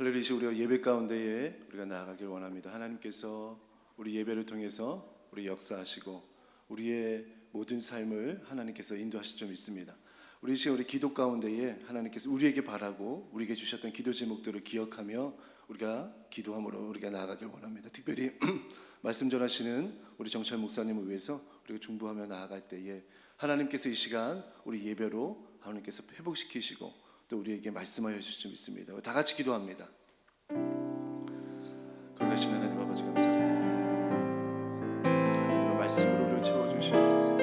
할렐루야. 우리가 예배 가운데에 우리가 나아가길 원합니다. 하나님께서 우리 예배를 통해서 우리 역사하시고 우리의 모든 삶을 하나님께서 인도하실 줄 믿습니다. 우리 시간 우리 기도 가운데에 하나님께서 우리에게 바라고 우리에게 주셨던 기도 제목들을 기억하며 우리가 기도함으로 우리가 나아가길 원합니다. 특별히 말씀 전하시는 우리 정철 목사님을 위해서 우리가 중보하며 나아갈 때에 하나님께서 이 시간 우리 예배로 하나님께서 회복시키시고 또 우리에게 말씀하여 주실 줄 믿습니다. 다 같이 기도합니다. 거룩하신 하나님 아버지 감사드립니다. 하나님의 말씀으로 우리를 채워주시옵소서.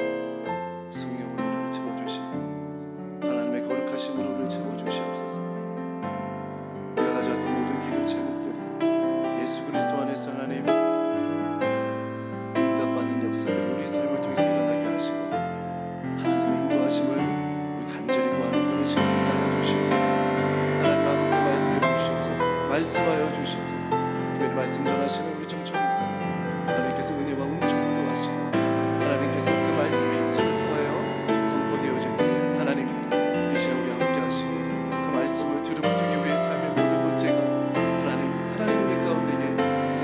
성령으로 우리를 채워주시고 하나님의 거룩하심으로 우리를 채워주시옵소서. 우리가 가져왔던 모든 기도 제목들이 예수 그리스도 안에서 하나님 응답받는 역사를 우리의 삶을 통해서 일어나게 하시고 하나님의 인도하심을 우리 간절히 구하는 그런 시간을 하여 주시옵소서. 하나님 아버지 말씀해 주시옵소서. 말씀하여 주시옵소서. 특별히 말씀 전하시는 우리 정철 목사님 하나님께서 은혜와 은총도 하시고 하나님께서 그 말씀의 입술을 통하여 선포되어질 때 하나님 이 시간 우리 함께 하시고 그 말씀을 들음을 통해 우리의 삶의 모든 문제가 하나님 은혜 가운데에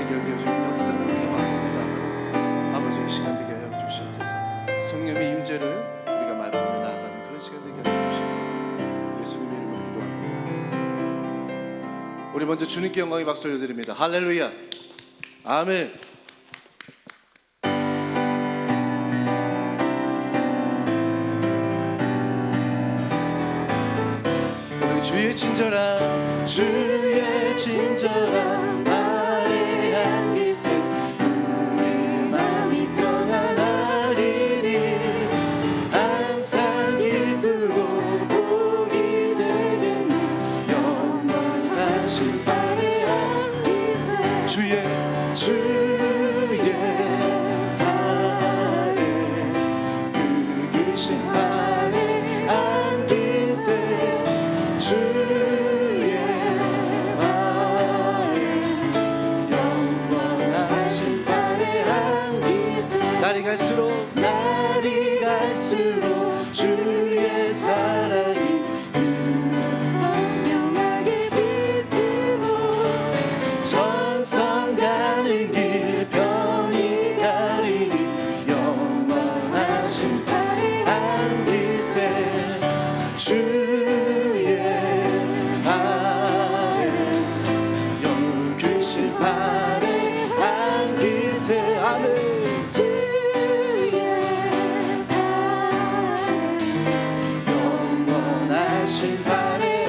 해결되어지는 역사를 우리가 맛보며 나아가는 아버지 이 시간 되게 하여 주시옵소서. 성령의 임재를 우리가 맛보며 나아가는 그런 시간 되게 하여 주시옵소서. 예수님의 이름으로 기도합니다. 우리 먼저 주님께 영광의 박수 올려드립니다. 할렐루야. 아멘. 우리 주의 친절한 말에 향기세 우리의 마음이 평안하리니 항상 기쁘고 복이 되겠네. 영원하신 발에 향기세 주의 발에 그기신 발에 안기세 주의 발에 영원하신 발에 안기세 날이 갈수록 주의 사랑이 선명하게 비치고 전성 가는 길 병이 가리니 영원하신 발에 안기세 주의 발에 영원하신 발에 안기세 아멘. 주의 발에 영원하신 발에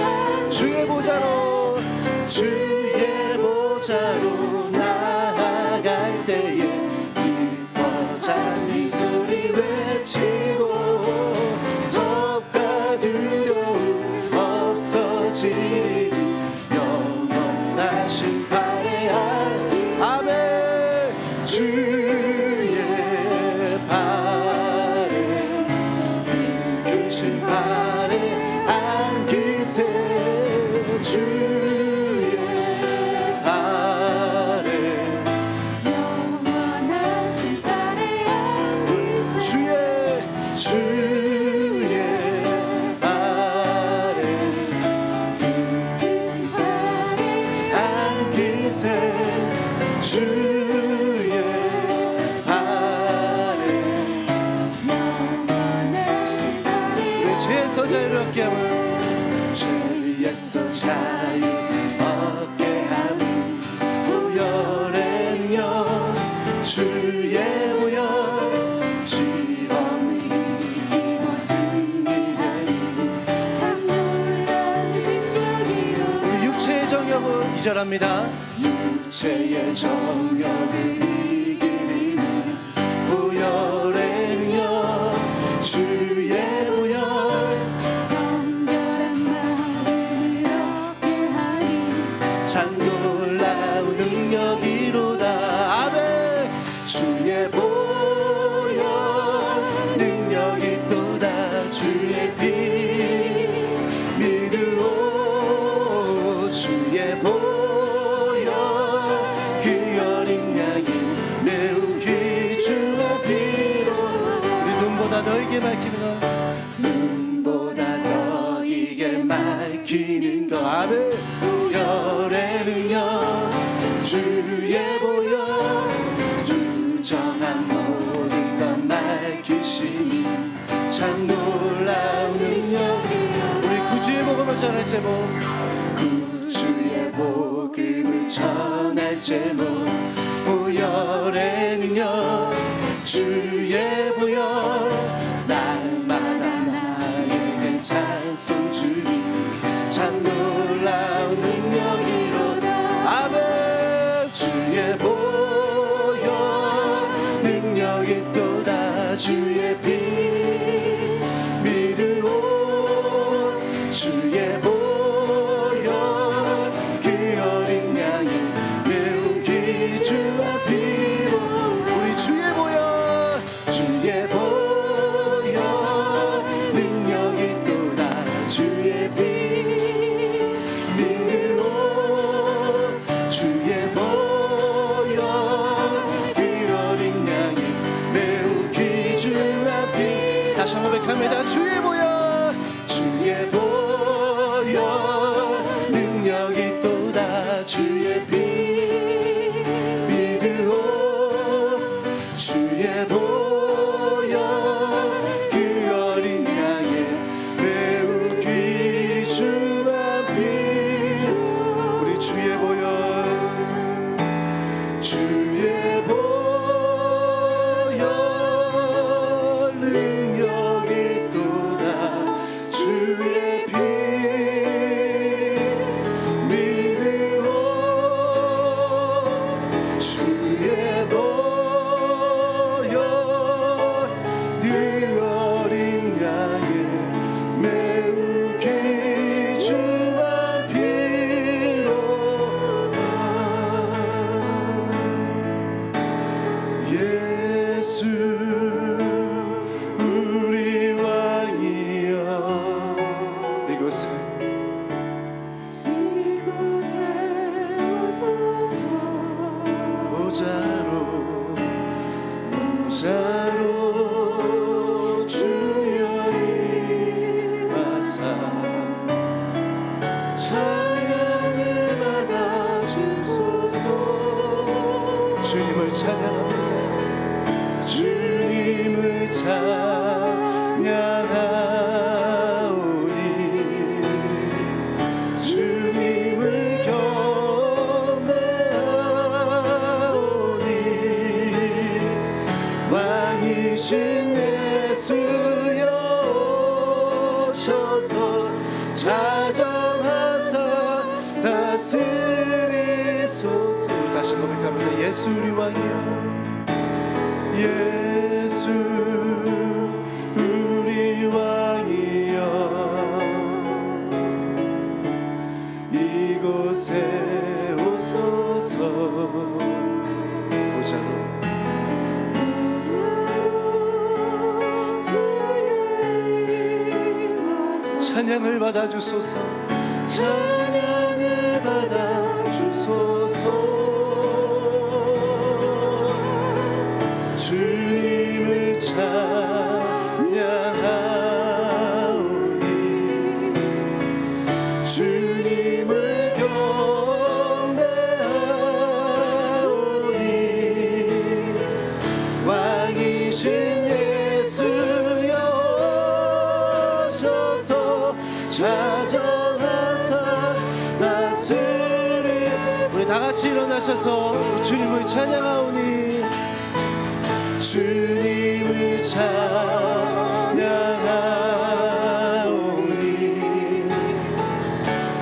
주의 보좌로 나아갈 때에 기뻐 찬미 소리 외치고 겁과 두려움 없어지니 영원하신 발에 아멘. 주의 발에 이끄신 발에 안기세 주의 발에 영원하신 발에 안기세 주의 발에 이끄신 발에 안기세 주의 발에 영원하신 발에 우리 죄에서 자유를 얻게 함을 죄에서 자유를 얻게 함을 보혈의 능력 주의 보혈 시험을 이기고 승리하니 참 놀라운 능력이로 우리 육체의 정욕을 이절합니다. 육체의 정욕을 이기리니 보혈의 능력 주의 보혈 정결한 마음을 얻게 하니 참 놀라운 능력이로다 아멘. 주의 보혈 능력이 또다 주의 피 믿으오 주의 보혈 그 어린 양이 매우 귀중한 피로 우리 눈보다 너에게 밝히는 것 눈보다 너에게 밝히는 것 아멘. 보혈의 전할 제목 구주의 복음을 전할 제목 보혈의 능력 주의 보혈 날마다 나에게 찬송 주님 참 놀라운 능력이로다 아멘 주의 보혈 능력이 또다 주의 피 믿으오 주의 보혈 그 어린 양의 매우 귀중한 피로 우리 주의 보혈 주의 보혈 능력이 또다 주의 피 믿으오 주의 보혈 그 어린 양의 매우 귀중한 피 다시 한번 고백합니다 주의 보혈 주의 보혈 능력이 또다 주의 피 믿으오 주의 보혈 그 어린 양의 매우 귀중한 피 우리 주의 보혈 주의 보혈 능력이 또다 주의 피 믿으오 주의 보혈 네 어린 양의 매우 귀중한 피로 예수 우리 왕이여 이곳에 오소서 보좌로 주여 임하사 찬양을 받아주소서 주님을 찬양합니다 주님을 찬양하오니 주님을 경배하오니 왕이신 예수여 오셔서 자정하사 다스리소서 다시 한번 고백합니다 예수 우리 왕이여 예수 우리 왕이여 이곳에 오소서 보자로 찬양을 받아주소서 찬양을 받아주소서 주님을 찬양하오니 주님을 경배하오니 왕이신 예수여 오셔서 자정하사 다스리 우리 다같이 일어나셔서 주님을 찬양하오니 주님을 찬양하오니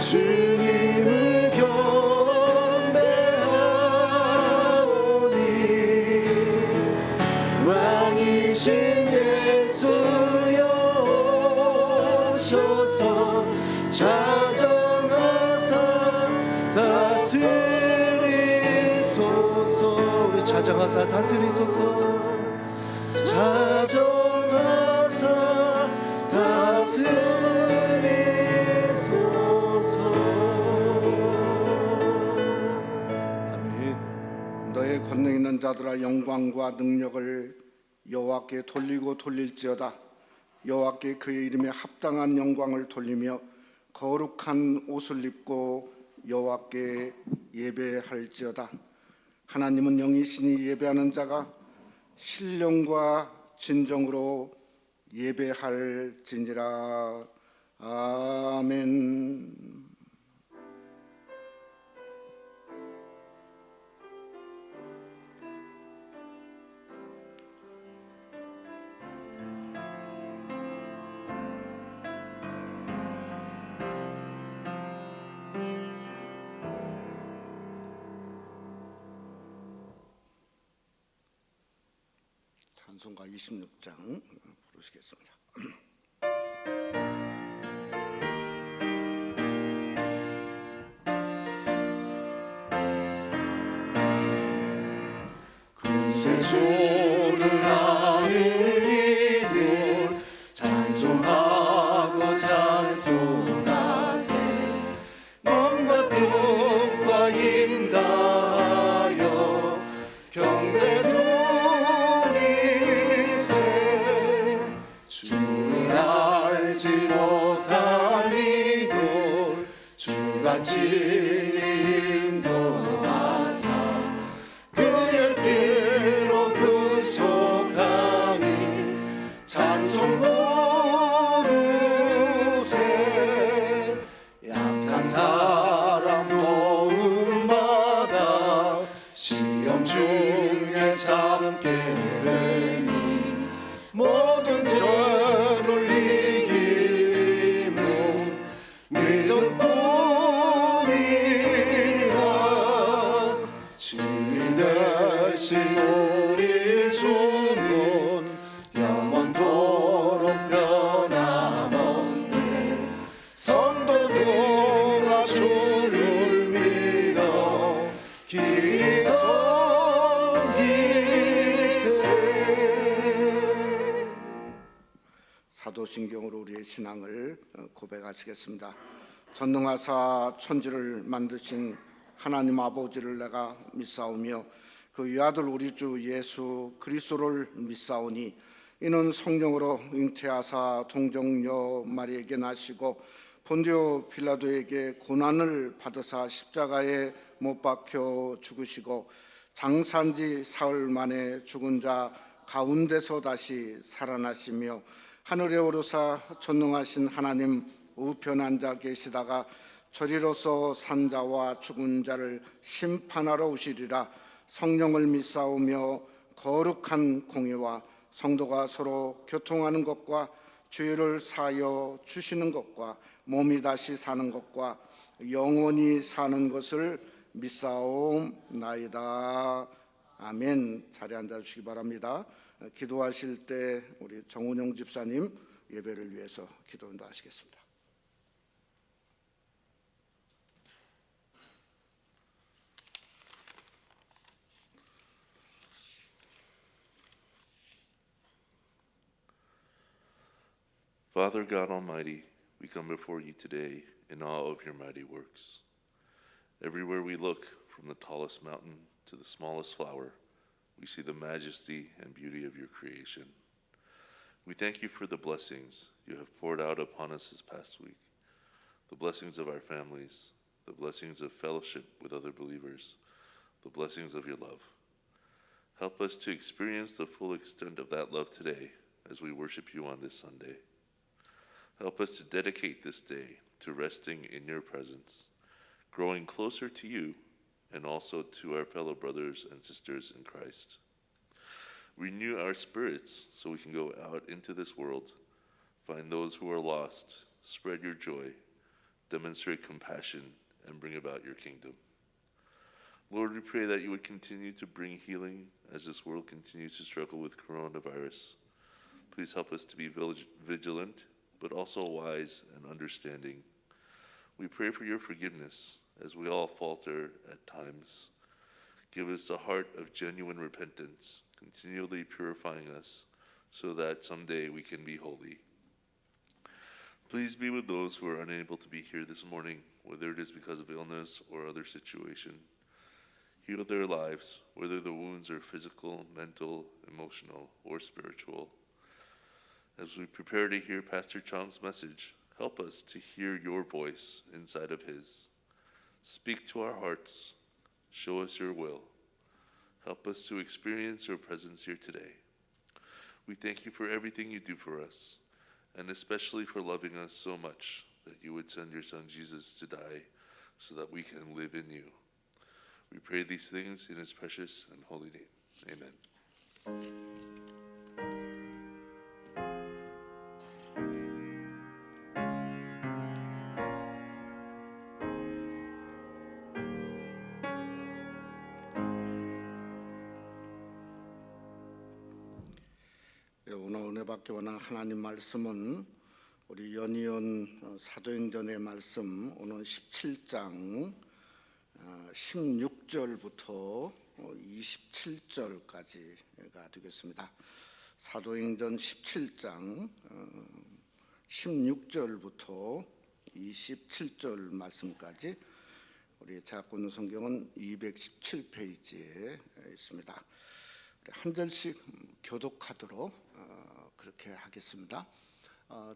주님을 경배하오니 왕이신 예수여 오셔서 자정하사 다스리소서 우리 자정하사 다스리소서 자정하사 다스리소서 아멘 너의 권능 있는 자들아 영광과 능력을 여호와께 돌리고 돌릴지어다 여호와께 그의 이름에 합당한 영광을 돌리며 거룩한 옷을 입고 여호와께 예배할지어다 하나님은 영이시니 예배하는 자가 신령과 진정으로 예배할지니라. 아멘. 찬송가 26장 부르시겠습니다. 세조를 낳은 이들 찬송하고 찬송하세 몸과 뜻과 힘 다하여 경배드리세 주를 알지 못한 이들 주같이 인도하사 그의 피로 구속하니 찬송 부르세 약한 사람 도움받아 시험 중에 잡게 되니 모든 죄를 이길 힘은 믿음뿐이라 주님 대신 우리 주는 영원토록 변함없네 성도들아 주를 믿어 길이 섬기세. 사도신경으로 우리의 신앙을 고백하시겠습니다. 전능하사 천지를 만드신 하나님 아버지를 내가 믿사오며 그 외아들 우리 주 예수 그리스도를 믿사오니 이는 성령으로 잉태하사 동정녀 마리에게 나시고 본디오 빌라도에게 고난을 받으사 십자가에 못 박혀 죽으시고 장산지 사흘 만에 죽은 자 가운데서 다시 살아나시며 하늘에 오르사 전능하신 하나님 우편 앉아 계시다가 저리로서 산자와 죽은 자를 심판하러 오시리라. 성령을 믿사오며 거룩한 공예와 성도가 서로 교통하는 것과 죄를 사하여 주시는 것과 몸이 다시 사는 것과 영원히 사는 것을 믿사옵나이다. 아멘. 자리에 앉아주시기 바랍니다. 기도하실 때 우리 정운영 집사님 예배를 위해서 기도 인도하시겠습니다. Father God Almighty, we come before you today in awe of your mighty works. Everywhere we look, from the tallest mountain to the smallest flower, we see the majesty and beauty of your creation. We thank you for the blessings you have poured out upon us this past week, the blessings of our families, the blessings of fellowship with other believers, the blessings of your love. Help us to experience the full extent of that love today as we worship you on this Sunday. Help us to dedicate this day to resting in your presence, growing closer to you and also to our fellow brothers and sisters in Christ. Renew our spirits so we can go out into this world, find those who are lost, spread your joy, demonstrate compassion, and bring about your kingdom. Lord, we pray that you would continue to bring healing as this world continues to struggle with coronavirus. Please help us to be vigilant, but also wise and understanding. We pray for your forgiveness as we all falter at times. Give us a heart of genuine repentance, continually purifying us so that someday we can be holy. Please be with those who are unable to be here this morning, whether it is because of illness or other situation. Heal their lives, whether the wounds are physical, mental, emotional, or spiritual. As we prepare to hear Pastor Chong's message, help us to hear your voice inside of his. Speak to our hearts. Show us your will. Help us to experience your presence here today. We thank you for everything you do for us. and especially for loving us so much that you would send your Son Jesus to die so that we can live in you. We pray these things in his precious and holy name. Amen. 오늘 은혜받기 원하는 하나님 말씀은 우리 연이은 사도행전의 말씀 오늘 17장 16절부터 27절까지가 되겠습니다. 사도행전 17장 16절부터 27절 말씀까지 우리 제가 있는 성경은 217페이지에 있습니다. 한 절씩 교독하도록 그렇게 하겠습니다.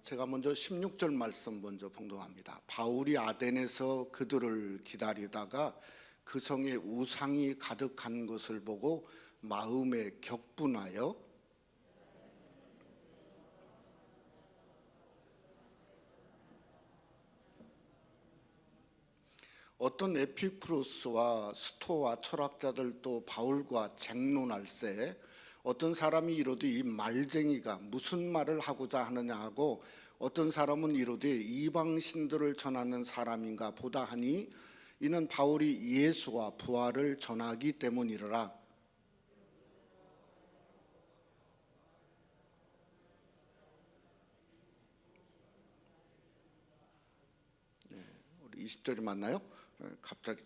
제가 먼저 16절 말씀 먼저 봉독합니다. 바울이 아덴에서 그들을 기다리다가 그 성에 우상이 가득한 것을 보고 마음에 격분하여 어떤 에피쿠로스와 스토와 철학자들도 바울과 쟁론할세 어떤 사람이 이르되 이 말쟁이가 무슨 말을 하고자 하느냐 하고 어떤 사람은 이르되 이방신들을 전하는 사람인가 보다 하니 이는 바울이 예수와 부활을 전하기 때문이라. 우리 20절이 맞나요? 갑자기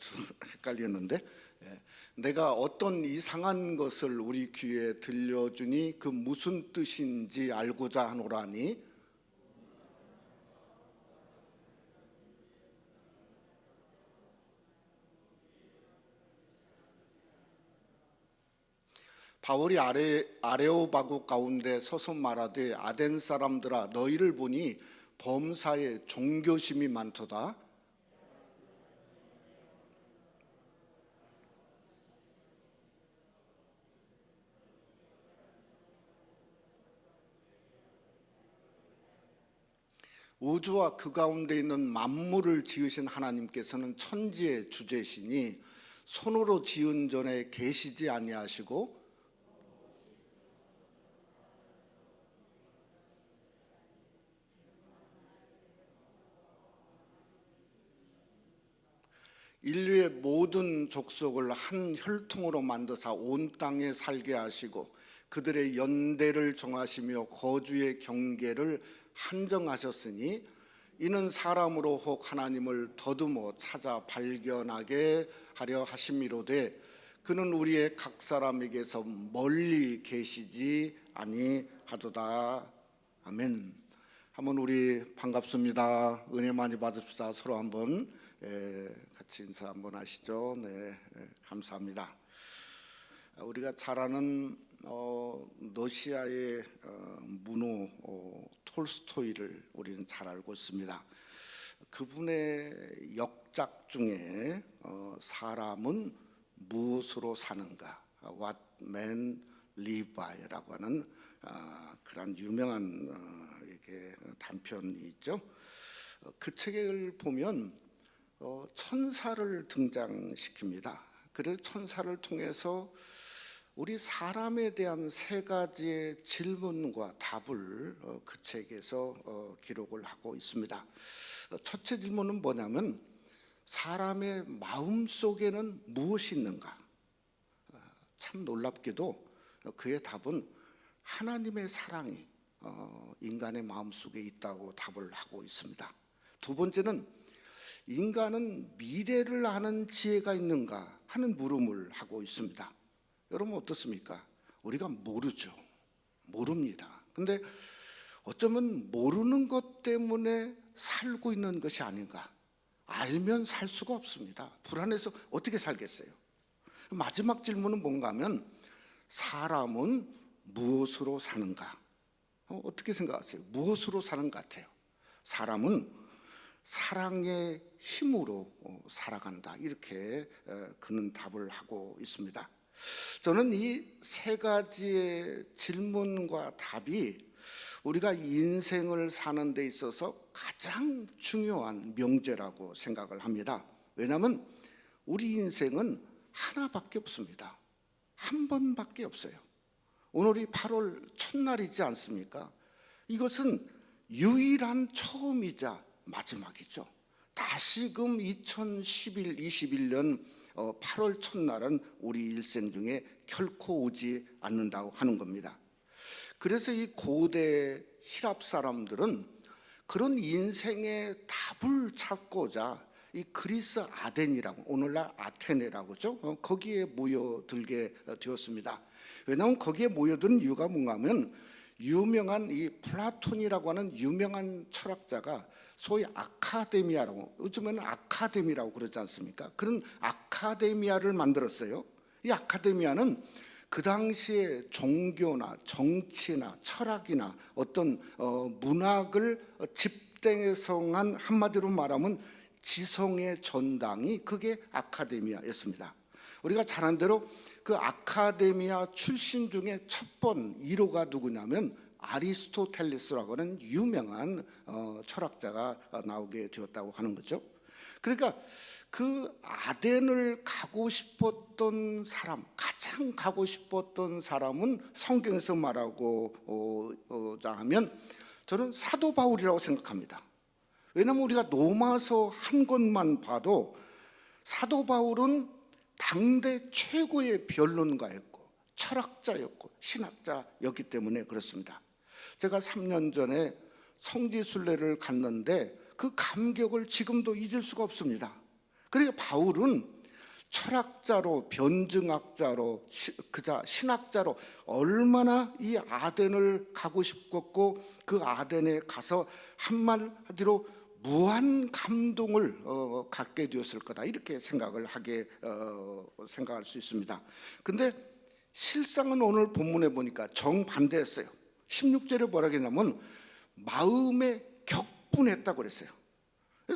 헷갈렸는데 내가 어떤 이상한 것을 우리 귀에 들려주니 그 무슨 뜻인지 알고자 하노라니 바울이 아레오바구 가운데 서서 말하되 아덴 사람들아 너희를 보니 범사에 종교심이 많도다. 우주와 그 가운데 있는 만물을 지으신 하나님께서는 천지의 주제시니 손으로 지은 전에 계시지 아니하시고 인류의 모든 족속을 한 혈통으로 만드사 온 땅에 살게 하시고 그들의 연대를 정하시며 거주의 경계를 한정하셨으니 이는 사람으로 혹 하나님을 더듬어 찾아 발견하게 하려 하심이로되 그는 우리의 각 사람에게서 멀리 계시지 아니하도다. 아멘. 한번 우리 반갑습니다. 은혜 많이 받읍시다. 서로 한번 같이 인사 한번 하시죠. 네, 감사합니다. 우리가 잘 아는 러시아의 문호 톨스토이를 우리는 잘 알고 있습니다. 그분의 역작 중에 사람은 무엇으로 사는가, What Man Live By라고 하는 그런 유명한 이렇게 단편이 있죠. 그 책을 보면 천사를 등장시킵니다. 그래서 천사를 통해서 우리 사람에 대한 세 가지의 질문과 답을 그 책에서 기록을 하고 있습니다. 첫째 질문은 뭐냐면 사람의 마음 속에는 무엇이 있는가? 참 놀랍게도 그의 답은 하나님의 사랑이 인간의 마음 속에 있다고 답을 하고 있습니다. 두 번째는 인간은 미래를 아는 지혜가 있는가 하는 물음을 하고 있습니다. 여러분 어떻습니까? 우리가 모르죠. 모릅니다. 근데 어쩌면 모르는 것 때문에 살고 있는 것이 아닌가. 알면 살 수가 없습니다. 불안해서 어떻게 살겠어요? 마지막 질문은 뭔가 하면 사람은 무엇으로 사는가? 어떻게 생각하세요? 무엇으로 사는 것 같아요? 사람은 사랑의 힘으로 살아간다. 이렇게 그는 답을 하고 있습니다. 저는 이 세 가지의 질문과 답이 우리가 인생을 사는 데 있어서 가장 중요한 명제라고 생각을 합니다. 왜냐하면 우리 인생은 하나밖에 없습니다. 한 번밖에 없어요. 오늘이 8월 첫날이지 않습니까? 이것은 유일한 처음이자 마지막이죠. 다시금 2021년 8월 첫날은 우리 일생 중에 결코 오지 않는다고 하는 겁니다. 그래서 이 고대 히랍 사람들은 그런 인생의 답을 찾고자 이 그리스 아덴이라고, 오늘날 아테네라고 하죠. 거기에 모여들게 되었습니다. 왜냐하면 거기에 모여든 이유가 뭔가 하면 유명한 이 플라톤이라고 하는 유명한 철학자가 소위 아카데미아라고, 요즘에는 아카데미라고 그러지 않습니까? 그런 아카데미아를 만들었어요. 이 아카데미아는 그 당시에 종교나 정치나 철학이나 어떤 문학을 집대성한, 한마디로 말하면 지성의 전당이 그게 아카데미아였습니다. 우리가 잘 아는 대로 그 아카데미아 출신 중에 첫 번 1호가 누구냐면 아리스토텔레스라고 하는 유명한 철학자가 나오게 되었다고 하는 거죠. 그러니까 그 아덴을 가고 싶었던 사람, 가장 가고 싶었던 사람은 성경에서 말하고자 하면 저는 사도 바울이라고 생각합니다. 왜냐하면 우리가 로마서 한 권만 봐도 사도 바울은 당대 최고의 변론가였고 철학자였고 신학자였기 때문에 그렇습니다. 제가 3년 전에 성지순례를 갔는데 그 감격을 지금도 잊을 수가 없습니다. 그러니까 바울은 철학자로, 변증학자로, 그자 신학자로 얼마나 이 아덴을 가고 싶었고 그 아덴에 가서 한마디로 무한 감동을 갖게 되었을 거다, 이렇게 생각을 생각할 수 있습니다. 근데 실상은 오늘 본문에 보니까 정반대였어요. 16절에 뭐라 했냐면 마음에 격분했다고 그랬어요.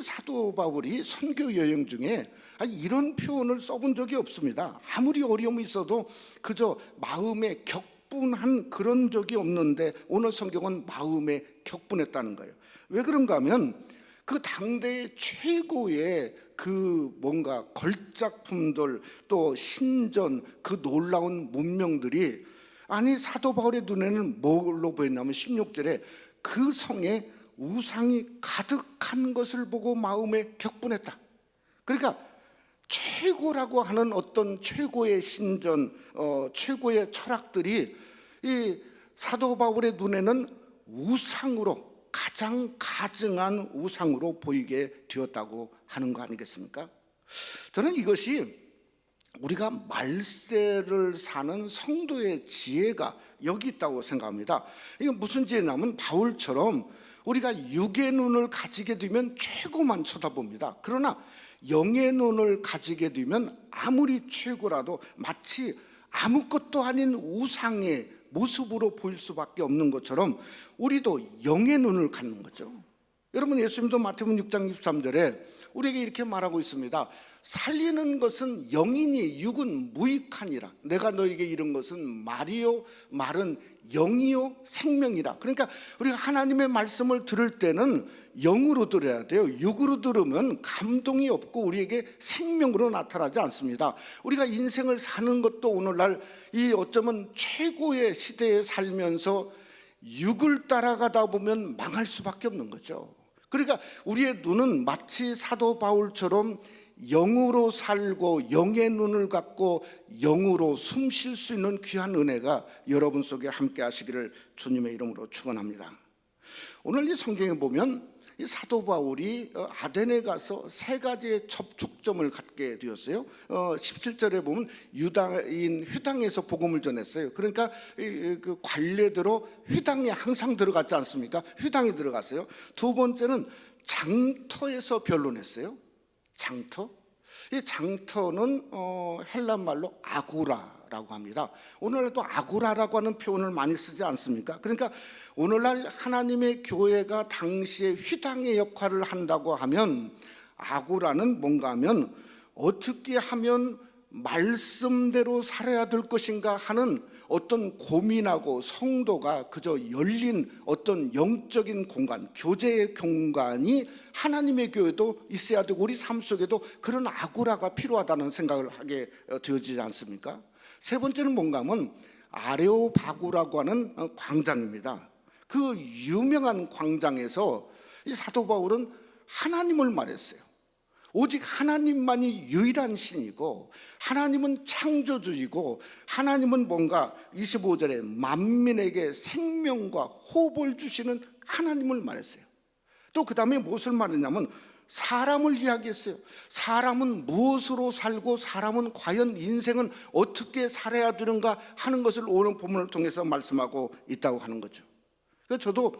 사도 바울이 선교 여행 중에 이런 표현을 써본 적이 없습니다. 아무리 어려움이 있어도 그저 마음에 격분한 그런 적이 없는데 오늘 성경은 마음에 격분했다는 거예요. 왜 그런가 하면 그 당대의 최고의 그 뭔가 걸작품들, 또 신전, 그 놀라운 문명들이, 아니 사도 바울의 눈에는 뭘로 보였냐면 16절에 그 성에 우상이 가득한 것을 보고 마음에 격분했다. 그러니까 최고라고 하는 어떤 최고의 신전, 최고의 철학들이 이 사도 바울의 눈에는 우상으로, 가장 가증한 우상으로 보이게 되었다고 하는 거 아니겠습니까? 저는 이것이 우리가 말세를 사는 성도의 지혜가 여기 있다고 생각합니다. 이게 무슨 지혜냐면 바울처럼 우리가 육의 눈을 가지게 되면 최고만 쳐다봅니다. 그러나 영의 눈을 가지게 되면 아무리 최고라도 마치 아무것도 아닌 우상의 모습으로 보일 수밖에 없는 것처럼 우리도 영의 눈을 갖는 거죠. 여러분, 예수님도 마태복음 6장 23절에 우리에게 이렇게 말하고 있습니다. 살리는 것은 영이니 육은 무익하니라. 내가 너에게 이른 것은 말이요 말은 영이요 생명이라. 그러니까 우리가 하나님의 말씀을 들을 때는 영으로 들어야 돼요. 육으로 들으면 감동이 없고 우리에게 생명으로 나타나지 않습니다. 우리가 인생을 사는 것도 오늘날 이 어쩌면 최고의 시대에 살면서 육을 따라가다 보면 망할 수밖에 없는 거죠. 그러니까 우리의 눈은 마치 사도 바울처럼 영으로 살고 영의 눈을 갖고 영으로 숨 쉴 수 있는 귀한 은혜가 여러분 속에 함께 하시기를 주님의 이름으로 축원합니다. 오늘 이 성경에 보면 이 사도 바울이 아덴에 가서 세 가지의 접촉점을 갖게 되었어요. 17절에 보면 유다인 회당에서 복음을 전했어요. 그러니까 그 관례대로 회당에 항상 들어갔지 않습니까? 회당에 들어갔어요. 두 번째는 장터에서 변론했어요. 장터. 이 장터는 헬란 말로 아고라라고 합니다. 오늘날도 아고라라고 하는 표현을 많이 쓰지 않습니까? 그러니까 오늘날 하나님의 교회가 당시에 회당의 역할을 한다고 하면 아고라는 뭔가 하면 어떻게 하면 말씀대로 살아야 될 것인가 하는 어떤 고민하고 성도가 그저 열린 어떤 영적인 공간, 교제의 공간이 하나님의 교회도 있어야 되고 우리 삶 속에도 그런 아고라가 필요하다는 생각을 하게 되어지지 않습니까? 세 번째는 뭔가 하면 아레오바구라고 하는 광장입니다. 그 유명한 광장에서 이 사도 바울은 하나님을 말했어요. 오직 하나님만이 유일한 신이고 하나님은 창조주이고 하나님은 뭔가 25절에 만민에게 생명과 호흡을 주시는 하나님을 말했어요. 또 그 다음에 무엇을 말했냐면 사람을 이야기했어요. 사람은 무엇으로 살고 사람은 과연 인생은 어떻게 살아야 되는가 하는 것을 오늘 본문을 통해서 말씀하고 있다고 하는 거죠. 그래서 저도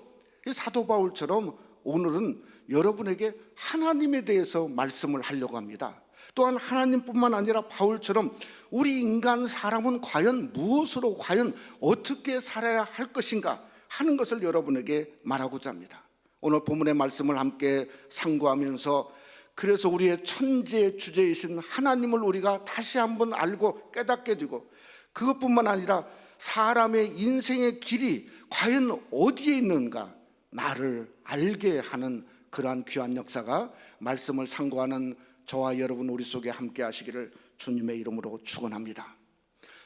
이 사도 바울처럼 오늘은 여러분에게 하나님에 대해서 말씀을 하려고 합니다. 또한 하나님뿐만 아니라 바울처럼 우리 인간 사람은 과연 무엇으로 과연 어떻게 살아야 할 것인가 하는 것을 여러분에게 말하고자 합니다. 오늘 본문의 말씀을 함께 상고하면서 그래서 우리의 천지의 주제이신 하나님을 우리가 다시 한번 알고 깨닫게 되고 그것뿐만 아니라 사람의 인생의 길이 과연 어디에 있는가 나를 알게 하는 그러한 귀한 역사가 말씀을 상고하는 저와 여러분 우리 속에 함께 하시기를 주님의 이름으로 축원합니다.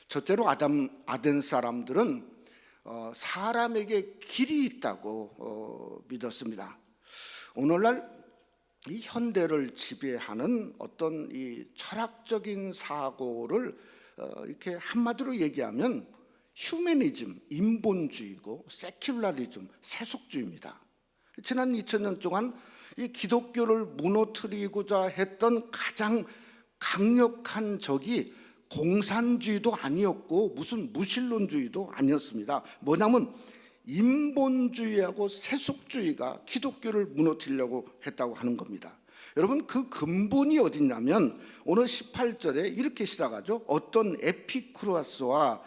첫째로 아덴 사람들은 사람에게 길이 있다고 믿었습니다. 오늘날 이 현대를 지배하는 어떤 이 철학적인 사고를 이렇게 한마디로 얘기하면 휴머니즘, 인본주의고 세큘라리즘, 세속주의입니다. 지난 2000년 동안 이 기독교를 무너뜨리고자 했던 가장 강력한 적이 공산주의도 아니었고 무슨 무신론주의도 아니었습니다. 뭐냐면 인본주의하고 세속주의가 기독교를 무너뜨리려고 했다고 하는 겁니다. 여러분 그 근본이 어디냐면 오늘 18절에 이렇게 시작하죠. 어떤 에피쿠로스와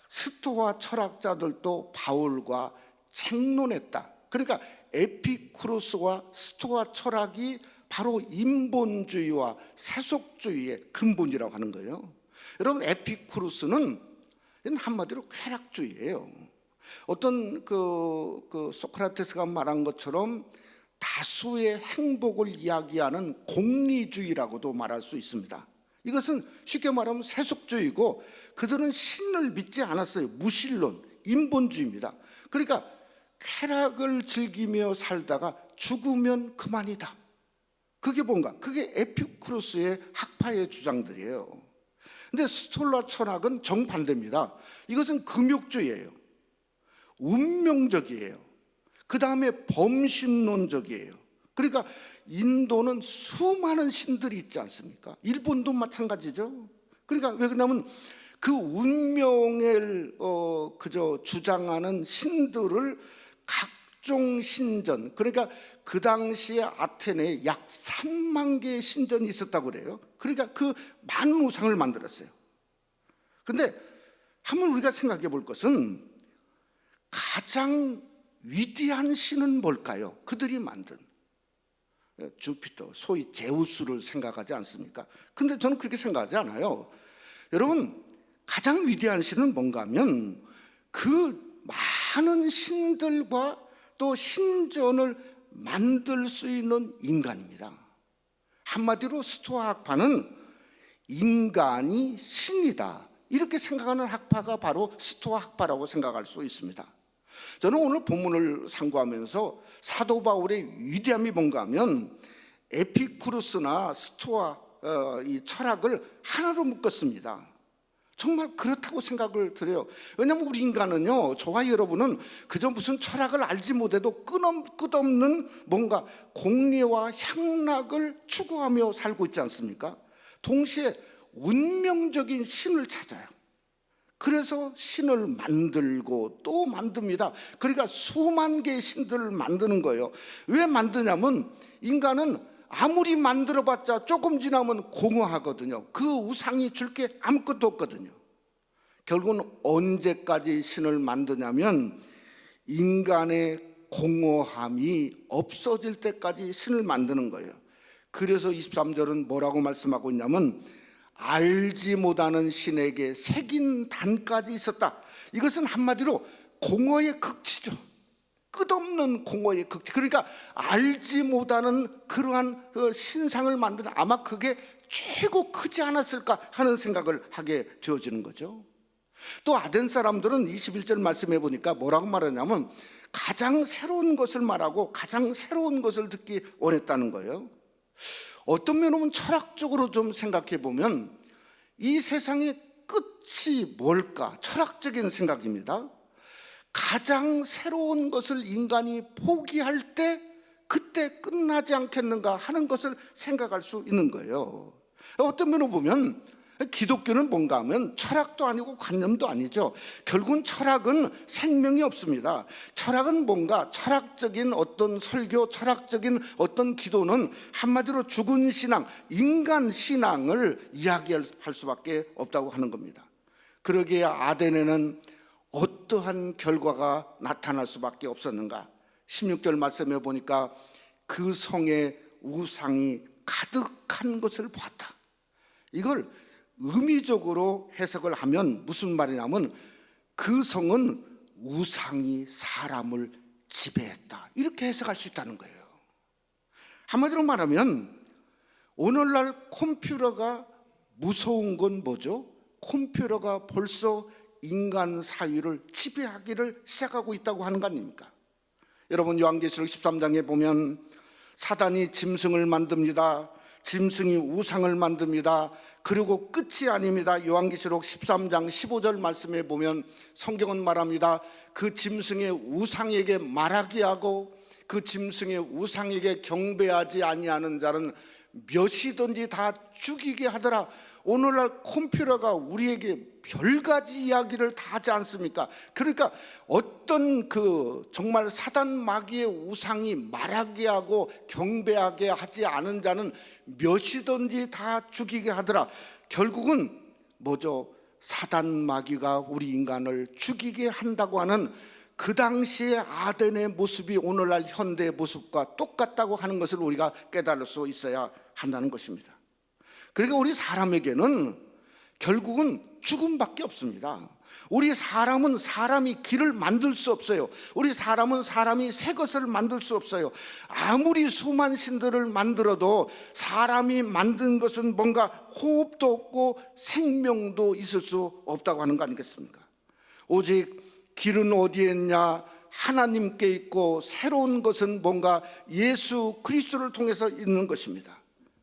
스토아 철학자들도 바울과 책론했다. 그러니까 에피쿠로스와 스토아 철학이 바로 인본주의와 세속주의의 근본이라고 하는 거예요. 여러분 에피쿠로스는 한마디로 쾌락주의예요. 어떤 그 소크라테스가 말한 것처럼 다수의 행복을 이야기하는 공리주의라고도 말할 수 있습니다. 이것은 쉽게 말하면 세속주의고 그들은 신을 믿지 않았어요. 무신론, 인본주의입니다. 그러니까 쾌락을 즐기며 살다가 죽으면 그만이다. 그게 뭔가? 그게 에피쿠로스의 학파의 주장들이에요. 근데 스톨라 철학은 정반대입니다. 이것은 금욕주의예요. 운명적이에요. 그 다음에 범신론적이에요. 그러니까 인도는 수많은 신들이 있지 않습니까? 일본도 마찬가지죠. 그러니까 왜 그러냐면 그 운명을 그저 주장하는 신들을 각종 신전, 그러니까 그 당시에 아테네에 약 3만 개의 신전이 있었다고 그래요. 그러니까 그 많은 우상을 만들었어요. 근데 한번 우리가 생각해 볼 것은 가장 위대한 신은 뭘까요? 그들이 만든 주피터, 소위 제우스를 생각하지 않습니까? 근데 저는 그렇게 생각하지 않아요. 여러분 가장 위대한 신은 뭔가 하면 그 많은 신들과 또 신전을 만들 수 있는 인간입니다. 한마디로 스토아 학파는 인간이 신이다 이렇게 생각하는 학파가 바로 스토아 학파라고 생각할 수 있습니다. 저는 오늘 본문을 상고하면서 사도 바울의 위대함이 뭔가 하면 에피쿠로스나 스토아 이 철학을 하나로 묶었습니다. 정말 그렇다고 생각을 드려요. 왜냐하면 우리 인간은요, 저와 여러분은 그저 무슨 철학을 알지 못해도 끝없는 뭔가 공리와 향락을 추구하며 살고 있지 않습니까? 동시에 운명적인 신을 찾아요. 그래서 신을 만들고 또 만듭니다. 그러니까 수만 개의 신들을 만드는 거예요. 왜 만드냐면 인간은 아무리 만들어봤자 조금 지나면 공허하거든요. 그 우상이 줄 게 아무것도 없거든요. 결국은 언제까지 신을 만드냐면 인간의 공허함이 없어질 때까지 신을 만드는 거예요. 그래서 23절은 뭐라고 말씀하고 있냐면 알지 못하는 신에게 새긴 단까지 있었다. 이것은 한마디로 공허의 극치죠. 끝없는 공허의 극치. 그러니까 알지 못하는 그러한 신상을 만드는, 아마 그게 최고 크지 않았을까 하는 생각을 하게 되어지는 거죠. 또 아덴 사람들은 21절 말씀해 보니까 뭐라고 말하냐면 가장 새로운 것을 말하고 가장 새로운 것을 듣기 원했다는 거예요. 어떤 면으로는 철학적으로 좀 생각해 보면 이 세상의 끝이 뭘까? 철학적인 생각입니다. 가장 새로운 것을 인간이 포기할 때 그때 끝나지 않겠는가 하는 것을 생각할 수 있는 거예요. 어떤 면으로 보면 기독교는 뭔가 하면 철학도 아니고 관념도 아니죠. 결국은 철학은 생명이 없습니다. 철학은 뭔가 철학적인 어떤 설교, 철학적인 어떤 기도는 한마디로 죽은 신앙, 인간 신앙을 이야기할 수밖에 없다고 하는 겁니다. 그러기에 아덴에는 어떠한 결과가 나타날 수밖에 없었는가? 16절 말씀해 보니까 그 성에 우상이 가득한 것을 보았다. 이걸 의미적으로 해석을 하면 무슨 말이냐면 그 성은 우상이 사람을 지배했다, 이렇게 해석할 수 있다는 거예요. 한마디로 말하면 오늘날 컴퓨터가 무서운 건 뭐죠? 컴퓨터가 벌써 인간 사유를 지배하기를 시작하고 있다고 하는 거 아닙니까? 여러분, 요한계시록 13장에 보면 사단이 짐승을 만듭니다. 짐승이 우상을 만듭니다. 그리고 끝이 아닙니다. 요한계시록 13장 15절 말씀에 보면 성경은 말합니다. 그 짐승의 우상에게 말하게 하고 그 짐승의 우상에게 경배하지 아니하는 자는 몇이든지 다 죽이게 하더라. 오늘날 컴퓨터가 우리에게 별가지 이야기를 다 하지 않습니까? 그러니까 어떤 정말 사단 마귀의 우상이 말하게 하고 경배하게 하지 않은 자는 몇이든지 다 죽이게 하더라. 결국은 뭐죠? 사단 마귀가 우리 인간을 죽이게 한다고 하는 그 당시의 아덴의 모습이 오늘날 현대의 모습과 똑같다고 하는 것을 우리가 깨달을 수 있어야 한다는 것입니다. 그러니까 우리 사람에게는 결국은 죽음밖에 없습니다. 우리 사람은 사람이 길을 만들 수 없어요. 우리 사람은 사람이 새 것을 만들 수 없어요. 아무리 수만 신들을 만들어도 사람이 만든 것은 뭔가 호흡도 없고 생명도 있을 수 없다고 하는 거 아니겠습니까? 오직 길은 어디에 있냐? 하나님께 있고 새로운 것은 뭔가 예수 그리스도를 통해서 있는 것입니다.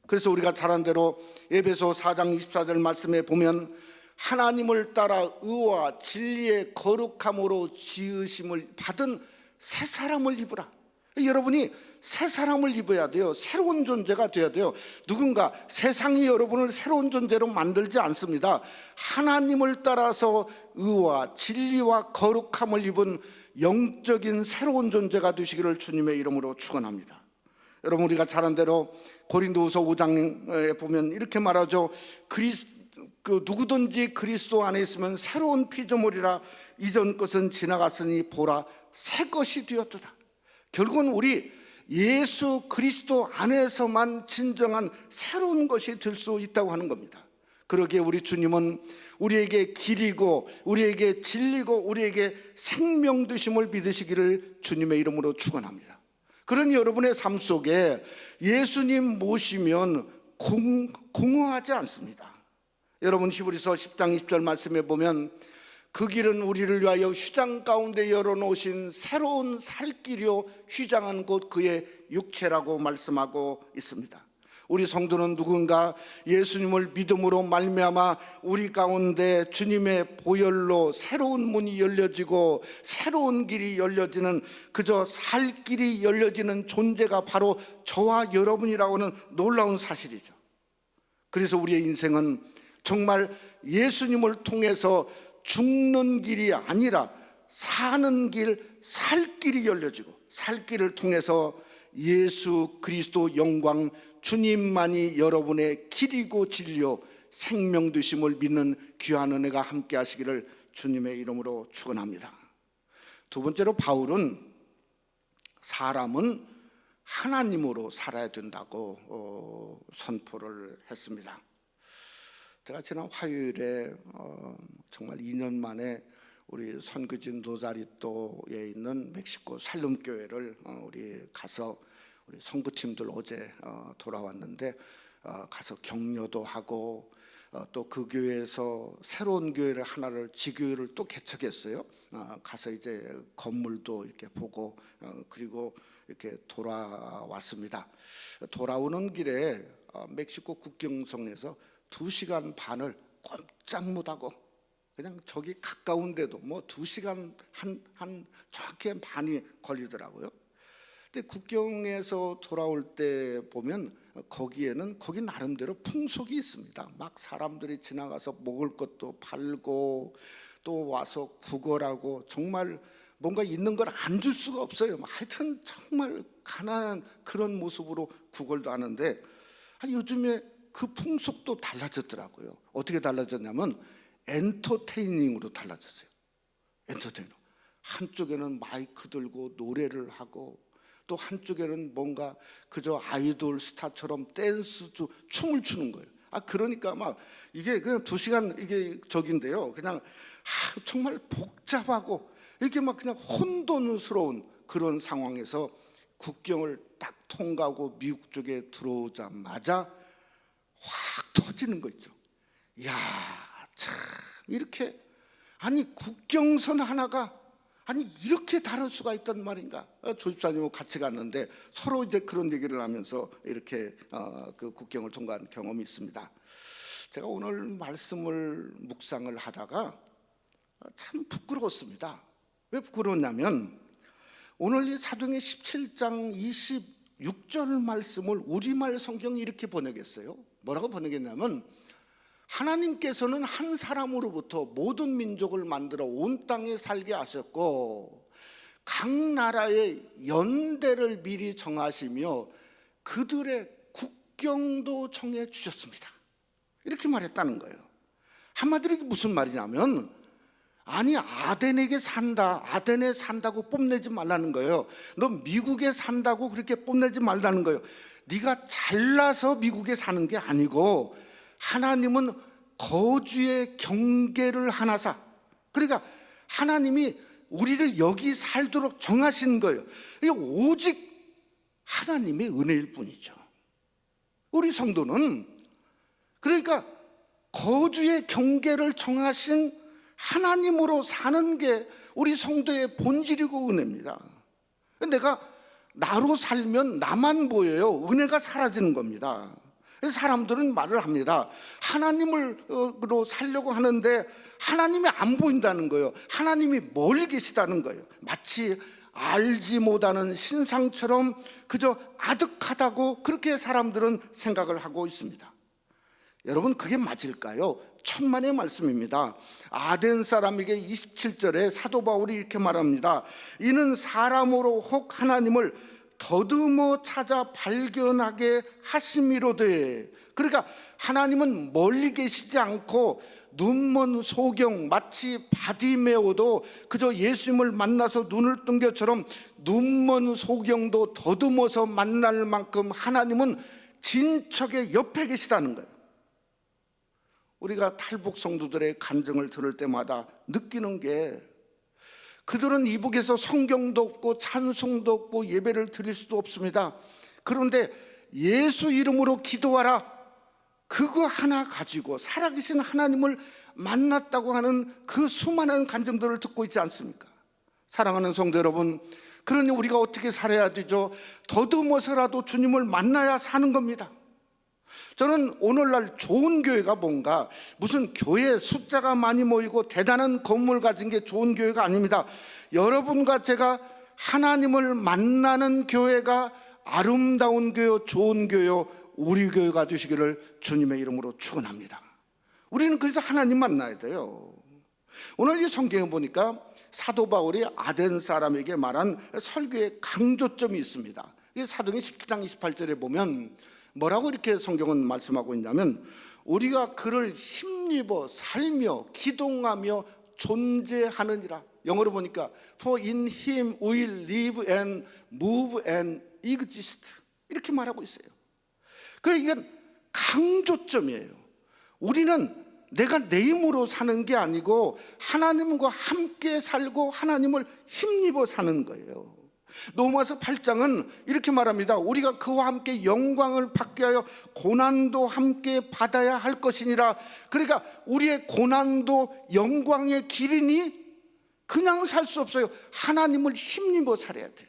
그래서 우리가 잘 아는 대로 에베소 4장 24절 말씀에 보면 하나님을 따라 의와 진리의 거룩함으로 지으심을 받은 새 사람을 입으라. 여러분이 새 사람을 입어야 돼요. 새로운 존재가 되어야 돼요. 누군가 세상이 여러분을 새로운 존재로 만들지 않습니다. 하나님을 따라서 의와 진리와 거룩함을 입은 영적인 새로운 존재가 되시기를 주님의 이름으로 축원합니다. 여러분, 우리가 잘 아는 대로 고린도후서 5장에 보면 이렇게 말하죠. 누구든지 그리스도 안에 있으면 새로운 피조물이라 이전 것은 지나갔으니 보라 새 것이 되었도다. 결국은 우리 예수 그리스도 안에서만 진정한 새로운 것이 될 수 있다고 하는 겁니다. 그러기에 우리 주님은 우리에게 길이고 우리에게 진리고 우리에게 생명 되심을 믿으시기를 주님의 이름으로 축원합니다. 그러니 여러분의 삶 속에 예수님 모시면 공허하지 않습니다. 여러분, 히브리서 10장 20절 말씀에 보면 그 길은 우리를 위하여 휘장 가운데 열어놓으신 새로운 살 길이요 휘장한 곳 그의 육체라고 말씀하고 있습니다. 우리 성도는 누군가 예수님을 믿음으로 말미암아 우리 가운데 주님의 보혈로 새로운 문이 열려지고 새로운 길이 열려지는, 그저 살 길이 열려지는 존재가 바로 저와 여러분이라고 하는 놀라운 사실이죠. 그래서 우리의 인생은 정말 예수님을 통해서 죽는 길이 아니라 사는 길, 살 길이 열려지고 살 길을 통해서 예수 그리스도 영광, 주님만이 여러분의 길이고 진리요 생명 되심을 믿는 귀한 은혜가 함께 하시기를 주님의 이름으로 축원합니다. 두 번째로 바울은 사람은 하나님으로 살아야 된다고 선포를 했습니다. 제가 지난 화요일에 정말 2년 만에 우리 선교진 로자리또에 있는 멕시코 살룸교회를 우리 가서 우리 성부팀들 어제 돌아왔는데 가서 격려도 하고 또 그 교회에서 새로운 교회를 하나를 지교회를 또 개척했어요. 가서 이제 건물도 이렇게 보고 그리고 이렇게 돌아왔습니다. 돌아오는 길에 멕시코 국경선에서 2시간 반을 꼼짝 못하고 그냥 저기 가까운데도 뭐 2시간 한 정확히 반이 걸리더라고요. 근데 국경에서 돌아올 때 보면 거기에는 거기 나름대로 풍속이 있습니다. 막 사람들이 지나가서 먹을 것도 팔고 또 와서 구걸하고 정말 뭔가 있는 걸 안 줄 수가 없어요. 하여튼 정말 가난한 그런 모습으로 구걸도 하는데 요즘에 그 풍속도 달라졌더라고요. 어떻게 달라졌냐면 엔터테이닝으로 달라졌어요. 엔터테이닝. 한쪽에는 마이크 들고 노래를 하고 또 한쪽에는 뭔가 그저 아이돌 스타처럼 댄스 춤을 추는 거예요. 그러니까 막 이게 그냥 2시간 이게 저긴데요. 그냥 정말 복잡하고 이렇게 막 그냥 혼돈스러운 그런 상황에서 국경을 딱 통과하고 미국 쪽에 들어오자마자 확 터지는 거 있죠. 이야, 참 이렇게 국경선 하나가 이렇게 다를 수가 있단 말인가. 조집사님하고 같이 갔는데 서로 이제 그런 얘기를 하면서 이렇게 그 국경을 통과한 경험이 있습니다. 제가 오늘 말씀을 묵상을 하다가 참 부끄러웠습니다. 왜 부끄러웠냐면 오늘 이 사도행전 17장 26절 말씀을 우리말 성경이 이렇게 번역했어요. 뭐라고 번역했냐면 하나님께서는 한 사람으로부터 모든 민족을 만들어 온 땅에 살게 하셨고 각 나라의 연대를 미리 정하시며 그들의 국경도 정해 주셨습니다. 이렇게 말했다는 거예요. 한마디로 이게 무슨 말이냐면 아덴에게 산다, 아덴에 산다고 뽐내지 말라는 거예요. 너 미국에 산다고 그렇게 뽐내지 말라는 거예요. 네가 잘나서 미국에 사는 게 아니고 하나님은 거주의 경계를 하나사, 그러니까 하나님이 우리를 여기 살도록 정하신 거예요. 이게 오직 하나님의 은혜일 뿐이죠. 우리 성도는 그러니까 거주의 경계를 정하신 하나님으로 사는 게 우리 성도의 본질이고 은혜입니다. 내가 나로 살면 나만 보여요. 은혜가 사라지는 겁니다. 사람들은 말을 합니다. 하나님으로 살려고 하는데 하나님이 안 보인다는 거예요. 하나님이 멀리 계시다는 거예요. 마치 알지 못하는 신상처럼 그저 아득하다고 그렇게 사람들은 생각을 하고 있습니다. 여러분, 그게 맞을까요? 천만의 말씀입니다. 아덴 사람에게 27절에 사도 바울이 이렇게 말합니다. 이는 사람으로 혹 하나님을 더듬어 찾아 발견하게 하심이로되. 그러니까 하나님은 멀리 계시지 않고 눈먼 소경, 마치 바디메오도 그저 예수님을 만나서 눈을 뜬 것처럼 눈먼 소경도 더듬어서 만날 만큼 하나님은 진척의 옆에 계시다는 거예요. 우리가 탈북 성도들의 간증을 들을 때마다 느끼는 게 그들은 이북에서 성경도 없고 찬송도 없고 예배를 드릴 수도 없습니다. 그런데 예수 이름으로 기도하라, 그거 하나 가지고 살아계신 하나님을 만났다고 하는 그 수많은 간증들을 듣고 있지 않습니까? 사랑하는 성도 여러분, 그러니 우리가 어떻게 살아야 되죠? 더듬어서라도 주님을 만나야 사는 겁니다. 저는 오늘날 좋은 교회가 뭔가 무슨 교회 숫자가 많이 모이고 대단한 건물 가진 게 좋은 교회가 아닙니다. 여러분과 제가 하나님을 만나는 교회가 아름다운 교회, 좋은 교회, 우리 교회가 되시기를 주님의 이름으로 축원합니다. 우리는 그래서 하나님 만나야 돼요. 오늘 이 성경에 보니까 사도 바울이 아덴 사람에게 말한 설교의 강조점이 있습니다. 이 사도행전 17장 28절에 보면 뭐라고 이렇게 성경은 말씀하고 있냐면 우리가 그를 힘입어 살며 기동하며 존재하느니라. 영어로 보니까 For in him we live and move and exist, 이렇게 말하고 있어요. 그러니까 이건 강조점이에요. 우리는 내가 내 힘으로 사는 게 아니고 하나님과 함께 살고 하나님을 힘입어 사는 거예요. 로마서 8장은 이렇게 말합니다. 우리가 그와 함께 영광을 받게 하여 고난도 함께 받아야 할 것이니라. 그러니까 우리의 고난도 영광의 길이니 그냥 살 수 없어요. 하나님을 힘입어 살아야 돼요.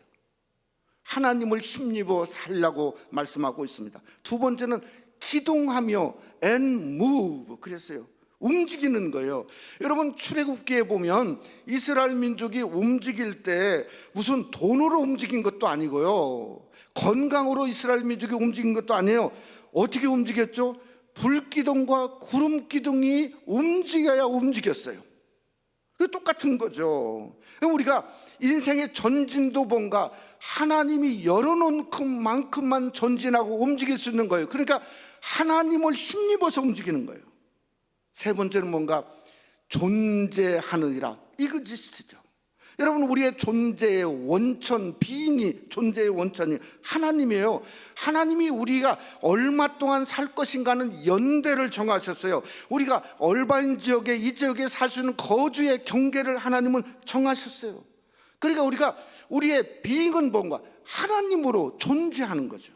하나님을 힘입어 살라고 말씀하고 있습니다. 두 번째는 기동하며 and move 그랬어요. 움직이는 거예요. 여러분 출애굽기에 보면 이스라엘 민족이 움직일 때 무슨 돈으로 움직인 것도 아니고요, 건강으로 이스라엘 민족이 움직인 것도 아니에요. 어떻게 움직였죠? 불기둥과 구름기둥이 움직여야 움직였어요. 그 똑같은 거죠. 우리가 인생의 전진도 뭔가 하나님이 열어놓은 만큼만 전진하고 움직일 수 있는 거예요. 그러니까 하나님을 힘입어서 움직이는 거예요. 세 번째는 뭔가 존재하느니라, 이거 짓이죠. 여러분 우리의 존재의 원천, 비인이 존재의 원천이 하나님이에요. 하나님이 우리가 얼마 동안 살 것인가는 연대를 정하셨어요. 우리가 얼바인 지역에 이 지역에 살 수 있는 거주의 경계를 하나님은 정하셨어요. 그러니까 우리가 우리의 비인은 뭔가 하나님으로 존재하는 거죠.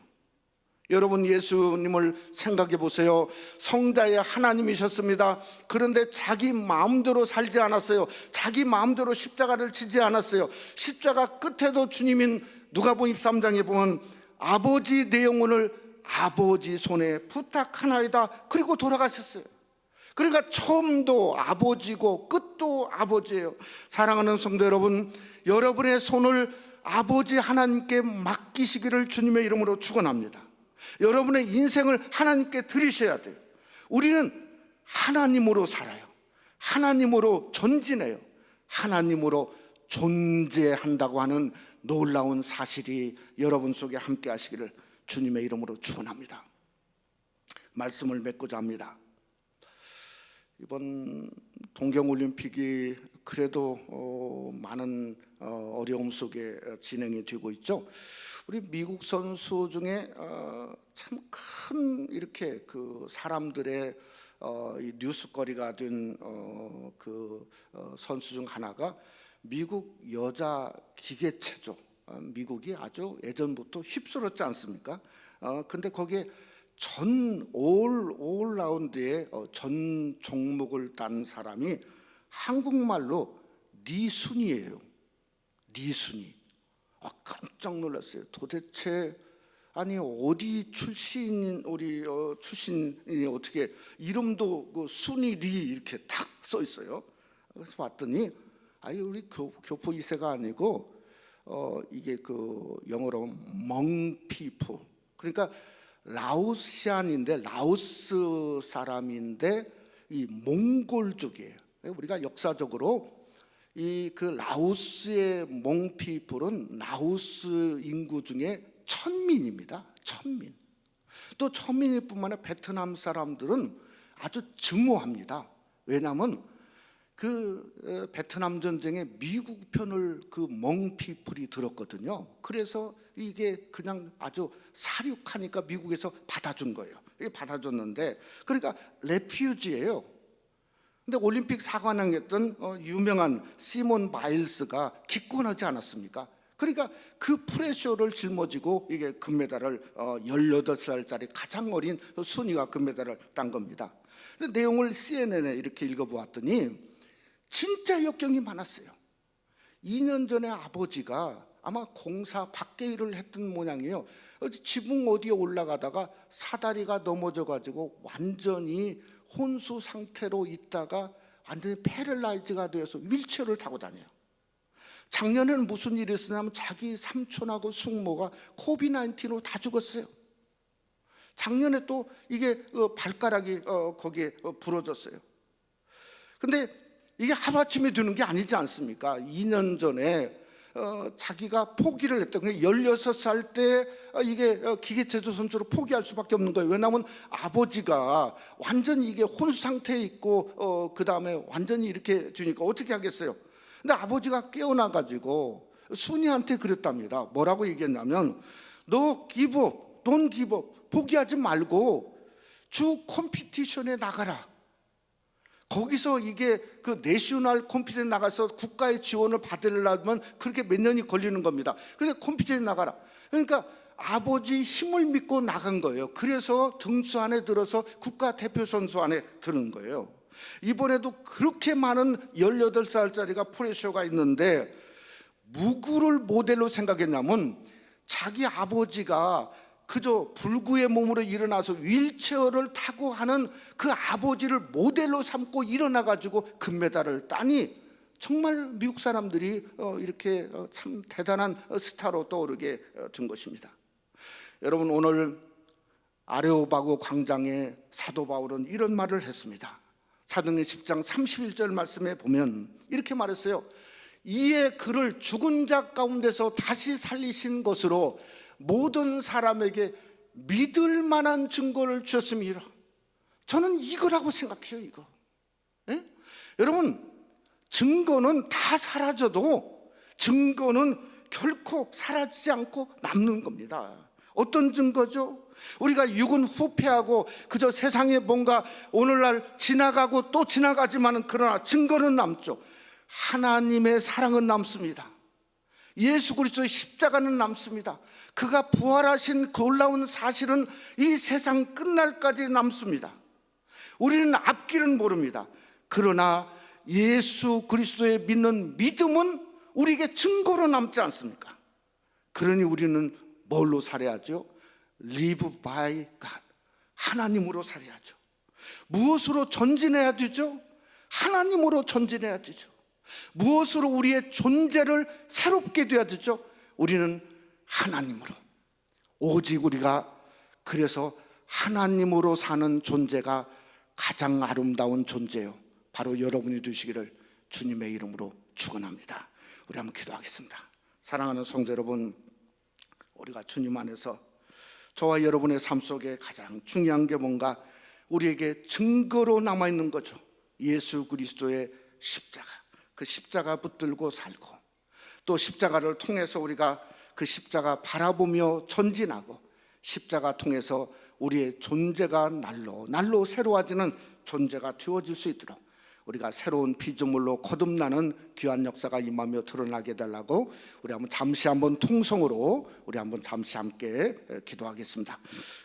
여러분 예수님을 생각해 보세요. 성자의 하나님이셨습니다. 그런데 자기 마음대로 살지 않았어요. 자기 마음대로 십자가를 지지 않았어요. 십자가 끝에도 주님인 누가복음 23장에 보면 아버지 내 영혼을 아버지 손에 부탁하나이다, 그리고 돌아가셨어요. 그러니까 처음도 아버지고 끝도 아버지예요. 사랑하는 성도 여러분, 여러분의 손을 아버지 하나님께 맡기시기를 주님의 이름으로 축원합니다. 여러분의 인생을 하나님께 드리셔야 돼요. 우리는 하나님으로 살아요. 하나님으로 전진해요. 하나님으로 존재한다고 하는 놀라운 사실이 여러분 속에 함께 하시기를 주님의 이름으로 축원합니다. 말씀을 맺고자 합니다. 이번 동경올림픽이 그래도 많은 어려움 속에 진행이 되고 있죠. 우리 미국 선수 중에 참 큰 이렇게 그 사람들의 이 뉴스거리가 된 그 선수 중 하나가 미국 여자 기계체조. 미국이 아주 예전부터 휩쓸었지 않습니까? 근데 거기에 전 올 라운드에 전 종목을 딴 사람이 한국말로 니순이에요. 니순이. 깜짝 놀랐어요. 도대체 아니 어디 출신인 우리 출신이 어떻게 이름도 그 순이 리 이렇게 딱 써 있어요. 그래서 봤더니 아니 우리 교포 2세가 아니고 이게 그 영어로 멍피프, 그러니까 라오시안인데 라오스 사람인데 이 몽골족이에요. 우리가 역사적으로 이 그 라오스의 몽피플은 라오스 인구 중에 천민입니다. 천민. 또 천민일 뿐만 아니라 베트남 사람들은 아주 증오합니다. 왜냐하면 그 베트남 전쟁에 미국 편을 그 몽피플이 들었거든요. 그래서 이게 그냥 아주 사륙하니까 미국에서 받아준 거예요. 이게 받아줬는데 그러니까 레퓨지예요. 근데 올림픽 사관왕했던 유명한 시몬 바일스가 기권하지 않았습니까? 그러니까 그 프레셔를 짊어지고 이게 금메달을 18살짜리 가장 어린 순이가 금메달을 딴 겁니다. 근데 내용을 CNN에 이렇게 읽어보았더니 진짜 역경이 많았어요. 2년 전에 아버지가 아마 공사 밖에 일을 했던 모양이에요. 지붕 어디에 올라가다가 사다리가 넘어져가지고 완전히 혼수 상태로 있다가 완전히 패럴라이즈가 되어서 휠체어를 타고 다녀요. 작년에는 무슨 일이 있었냐면 자기 삼촌하고 숙모가 코비드-19로 다 죽었어요. 작년에 또 이게 발가락이 거기에 부러졌어요. 근데 이게 하루아침에 되는 게 아니지 않습니까? 2년 전에 자기가 포기를 했던 거예요. 16살 때 이게 기계체조 선수로 포기할 수밖에 없는 거예요. 왜냐하면 아버지가 완전히 이게 혼수 상태에 있고 그 다음에 완전히 이렇게 되니까 어떻게 하겠어요? 근데 아버지가 깨어나가지고 순이한테 그랬답니다. 뭐라고 얘기했냐면 너 기브업, 돈 기브업, 포기하지 말고 주 컴피티션에 나가라. 거기서 이게 그 내셔널 컴퓨터에 나가서 국가의 지원을 받으려면 그렇게 몇 년이 걸리는 겁니다. 근데 컴퓨터에 나가라. 그러니까 아버지 힘을 믿고 나간 거예요. 그래서 등수 안에 들어서 국가 대표 선수 안에 들은 거예요. 이번에도 그렇게 많은 18살짜리가 프레셔가 있는데 누구를 모델로 생각했냐면 자기 아버지가 그저 불구의 몸으로 일어나서 휠체어를 타고 하는 그 아버지를 모델로 삼고 일어나가지고 금메달을 따니 정말 미국 사람들이 이렇게 참 대단한 스타로 떠오르게 된 것입니다. 여러분, 오늘 아레오바고 광장에 사도 바울은 이런 말을 했습니다. 사도행전 10장 31절 말씀에 보면 이렇게 말했어요. 이에 그를 죽은 자 가운데서 다시 살리신 것으로 모든 사람에게 믿을 만한 증거를 주셨음이라. 저는 이거라고 생각해요. 이거. 예? 여러분, 증거는 다 사라져도 증거는 결코 사라지지 않고 남는 겁니다. 어떤 증거죠? 우리가 육은 후패하고 그저 세상에 뭔가 오늘날 지나가고 또 지나가지만은 그러나 증거는 남죠. 하나님의 사랑은 남습니다. 예수 그리스도의 십자가는 남습니다. 그가 부활하신 그 놀라운 사실은 이 세상 끝날까지 남습니다. 우리는 앞길은 모릅니다. 그러나 예수 그리스도의 믿는 믿음은 우리에게 증거로 남지 않습니까? 그러니 우리는 뭘로 살아야죠? Live by God. 하나님으로 살아야죠. 무엇으로 전진해야 되죠? 하나님으로 전진해야 되죠. 무엇으로 우리의 존재를 새롭게 돼야 되죠? 우리는 하나님으로. 오직 우리가 그래서 하나님으로 사는 존재가 가장 아름다운 존재요, 바로 여러분이 되시기를 주님의 이름으로 축원합니다. 우리 한번 기도하겠습니다. 사랑하는 성도 여러분, 우리가 주님 안에서 저와 여러분의 삶 속에 가장 중요한 게 뭔가 우리에게 증거로 남아있는 거죠. 예수 그리스도의 십자가. 그 십자가 붙들고 살고 또 십자가를 통해서 우리가 그 십자가 바라보며 전진하고 십자가 통해서 우리의 존재가 날로 새로워지는 존재가 되어질 수 있도록 우리가 새로운 피조물로 거듭나는 귀한 역사가 임하며 드러나게 해달라고 우리 잠시 한번 통성으로 우리 한번 잠시 함께 기도하겠습니다.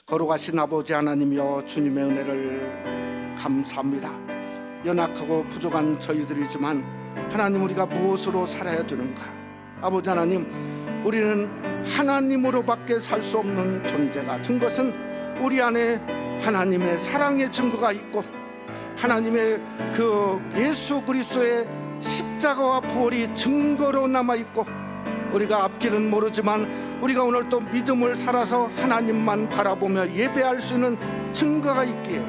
거룩하신 아버지 하나님이여, 주님의 은혜를 감사합니다. 연약하고 부족한 저희들이지만 하나님, 우리가 무엇으로 살아야 되는가? 아버지 하나님, 우리는 하나님으로밖에 살 수 없는 존재가 된 것은 우리 안에 하나님의 사랑의 증거가 있고 하나님의 그 예수 그리스도의 십자가와 부활이 증거로 남아있고 우리가 앞길은 모르지만 우리가 오늘 또 믿음을 살아서 하나님만 바라보며 예배할 수 있는 증거가 있기에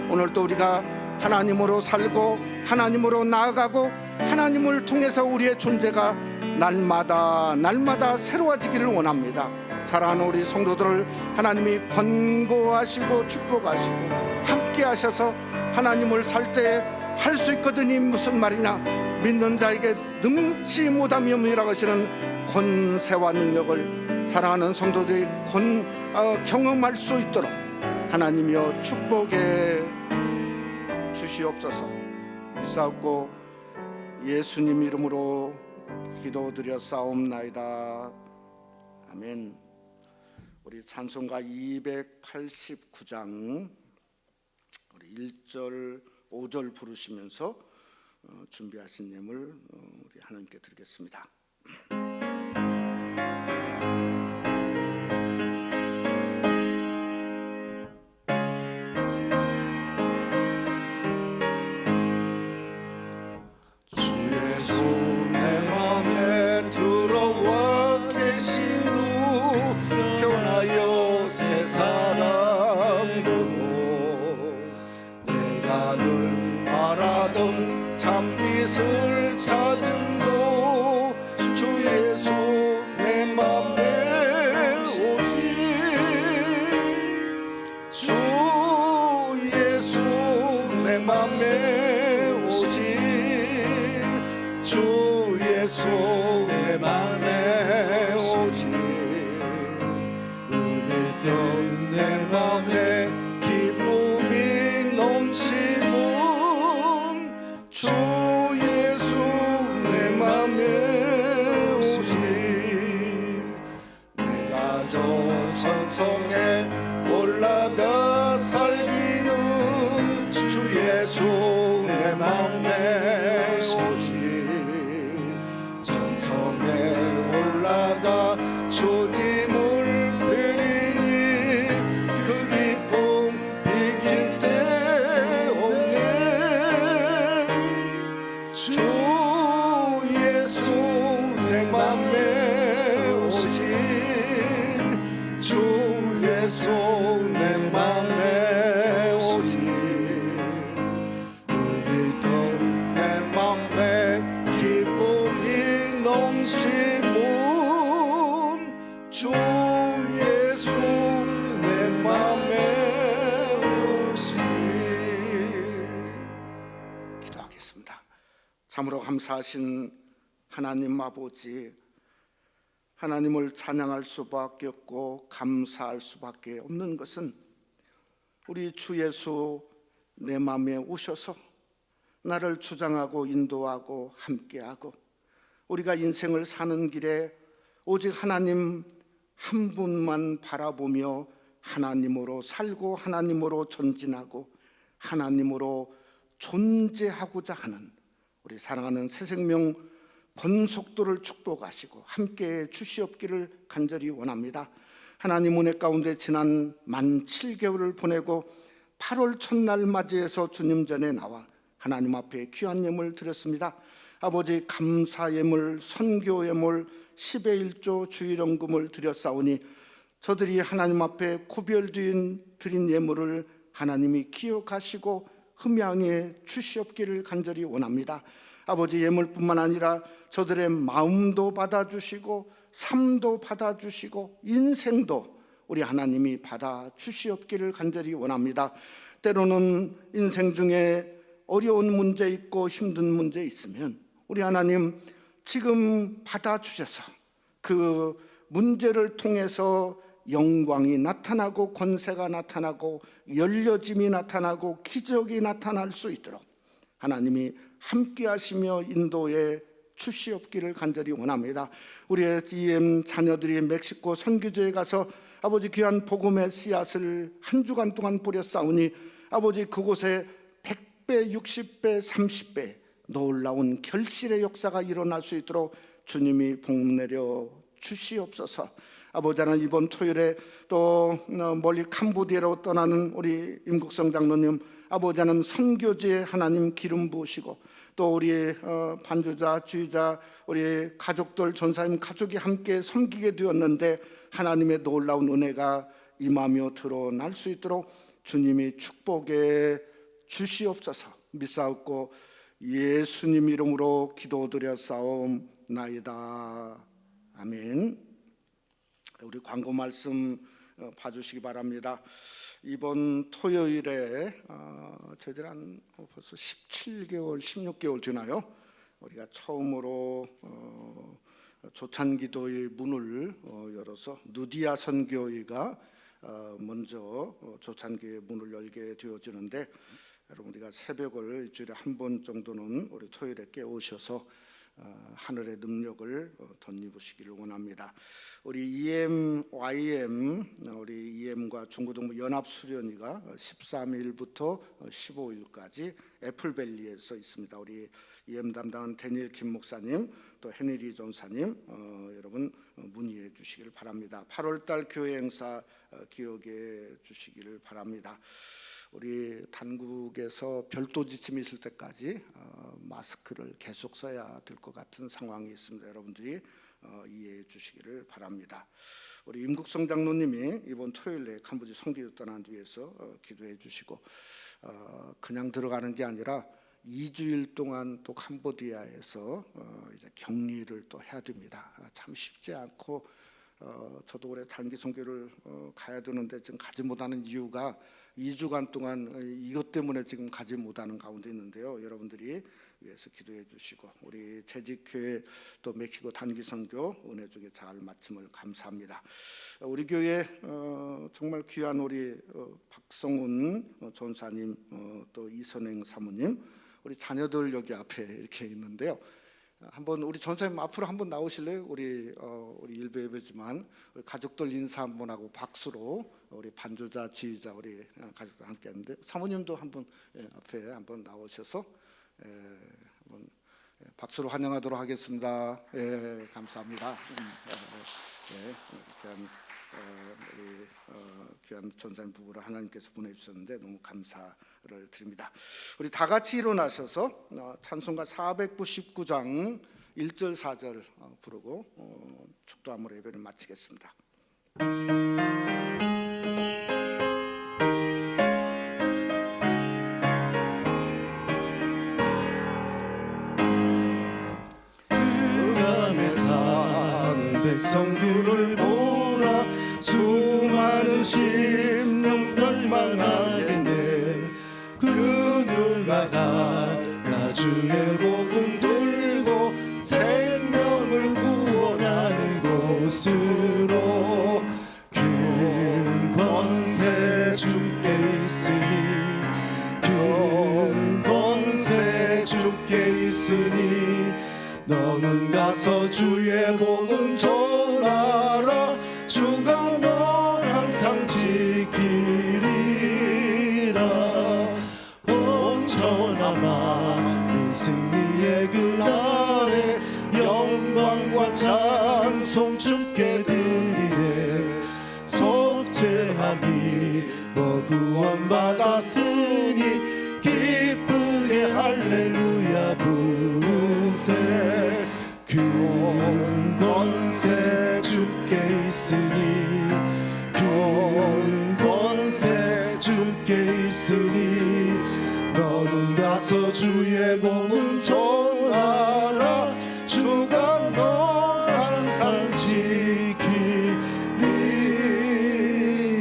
오늘 또 우리가 하나님으로 살고 하나님으로 나아가고 하나님을 통해서 우리의 존재가 날마다 새로워지기를 원합니다. 사랑하는 우리 성도들을 하나님이 권고하시고 축복하시고 함께 하셔서 하나님을 살 때 할 수 있거든이 무슨 말이냐, 믿는 자에게 능치 못함이 없느니라 하시는 권세와 능력을 사랑하는 성도들이 경험할 수 있도록 하나님이여 축복해 주시옵소서. 싸웠고 예수님 이름으로 기도드렸사옵나이다. 아멘. 우리 찬송가 289장 우리 1절 5절 부르시면서 준비하신 예물 우리 하나님께 드리겠습니다. 주의 손 내 맘에 들어와 계신 후 변하여 새 사람 되고 내가 늘 바라던 참빛을 찾은 도 주 예수 내 맘에 오시 주 예수 내 맘에 오시 주 예수 내 맘에 오시 은혜 된 내 맘에 기쁨이 넘치는 찬송에 올라가 살기는 주 예수 내 맘에 오신 찬송에 올라가 주님을 드리니 그 기쁨 비길 데 없네. 주 예수 내 맘에 오신 주 예수 내 맘에 오신 오늘도 내 맘에 기쁨이 넘치는 주 예수 내 맘에 오신. 기도하겠습니다. 참으로 감사하신 하나님 아버지, 하나님을 찬양할 수밖에 없고 감사할 수밖에 없는 것은 우리 주 예수 내 마음에 오셔서 나를 주장하고 인도하고 함께하고 우리가 인생을 사는 길에 오직 하나님 한 분만 바라보며 하나님으로 살고 하나님으로 전진하고 하나님으로 존재하고자 하는 우리 사랑하는 새생명 권속도를 축복하시고 함께해 주시옵기를 간절히 원합니다. 하나님 은혜 가운데 지난 만 7개월을 보내고 8월 첫날 맞이해서 주님 전에 나와 하나님 앞에 귀한 예물 드렸습니다. 아버지 감사 예물, 선교 예물, 10의 1조 주일원금을 드렸사오니 저들이 하나님 앞에 구별드린 드린 예물을 하나님이 기억하시고 흠양해 주시옵기를 간절히 원합니다. 아버지 예물뿐만 아니라 저들의 마음도 받아주시고 삶도 받아주시고 인생도 우리 하나님이 받아주시옵기를 간절히 원합니다. 때로는 인생 중에 어려운 문제 있고 힘든 문제 있으면 우리 하나님 지금 받아주셔서 그 문제를 통해서 영광이 나타나고 권세가 나타나고 열려짐이 나타나고 기적이 나타날 수 있도록 하나님이 함께 하시며 인도해 주시옵기를 간절히 원합니다. 우리의 EM 자녀들이 멕시코 선교지에 가서 아버지 귀한 복음의 씨앗을 한 주간 동안 뿌렸사오니 아버지 그곳에 100배, 60배, 30배 놀라운 결실의 역사가 일어날 수 있도록 주님이 복 내려 주시옵소서. 아버지 하나님 이번 토요일에 또 멀리 캄보디아로 떠나는 우리 임국성 장로님 아버지 하나님 선교지에 하나님 기름 부으시고 또 우리 반주자, 주의자, 우리 가족들, 전사님 가족이 함께 섬기게 되었는데 하나님의 놀라운 은혜가 임하며 드러날 수 있도록 주님이 축복해 주시옵소서. 믿사옵고 예수님 이름으로 기도드렸사옵나이다. 아멘. 우리 광고 말씀 봐주시기 바랍니다. 이번 토요일에 저희들 한 벌써 17개월, 16개월 되나요? 우리가 처음으로 조찬기도의 문을 열어서 누디아 선교회가 먼저 조찬기의 문을 열게 되어지는데 여러분 우리가 새벽을 일주일에 한 번 정도는 우리 토요일에 깨우셔서 하늘의 능력을 덧입으시기를 원합니다. 우리 EM-YM 우리 EM과 중고등부 연합수련회가 13일부터 15일까지 애플밸리에서 있습니다. 우리 EM 담당한 데니엘 김 목사님 또 헤니리 전사님 여러분 문의해 주시기를 바랍니다. 8월달 교회 행사 기억해 주시기를 바랍니다. 우리 단국에서 별도 지침이 있을 때까지 마스크를 계속 써야 될 것 같은 상황이 있습니다. 여러분들이 이해해 주시기를 바랍니다. 우리 임국성 장로님이 이번 토요일에 캄보디 선교를 떠난 뒤에서 기도해 주시고 그냥 들어가는 게 아니라 2주일 동안 또 캄보디아에서 이제 격리를 또 해야 됩니다. 참 쉽지 않고 저도 올해 단기 선교를 가야 되는데 지금 가지 못하는 이유가 2주간 동안 이것 때문에 지금 가지 못하는 가운데 있는데요. 여러분들이 위해서 기도해 주시고 우리 재직교회 또 멕시코 단기 선교 은혜 중에 잘 마침을 감사합니다. 우리 교회 정말 귀한 우리 박성훈 전사님 또 이선행 사모님 우리 자녀들 여기 앞에 이렇게 있는데요. 한번 우리 전사님 앞으로 한번 나오실래요? 우리 일부 예배지만 우리 가족들 인사 한번 하고 박수로 우리 반주자, 지휘자 우리 가족들 함께 하는데 사모님도 한번 앞에 한번 나오셔서 한번 박수로 환영하도록 하겠습니다. 감사합니다. 우리 귀한 전사님 부부를 하나님께서 보내주셨는데 너무 감사를 드립니다. 우리 다 같이 일어나셔서 찬송가 499장 1절 4절 부르고 축도함으로 예배를 마치겠습니다. 흑암에 사는 백성들을 보라 수많은 심령 멸망하겠네 그 누가 다 주의 복음 들고 생명을 구원하는 곳으로 큰 권세 주께 있으니 큰 권세 주께 있으니 너는 가서 주의 복음 전하라 주가 널 항상 지키리라 온전한 만민 승리의 그날에 영광과 찬송 주께 드리네 속죄함이 뭐 구원받았으니 기쁘게 할렐루야 부르세 큰 권세 주께 있으니 큰 권세 주께 있으니 너는 가서 주의 복음 전하라 주가 널 항상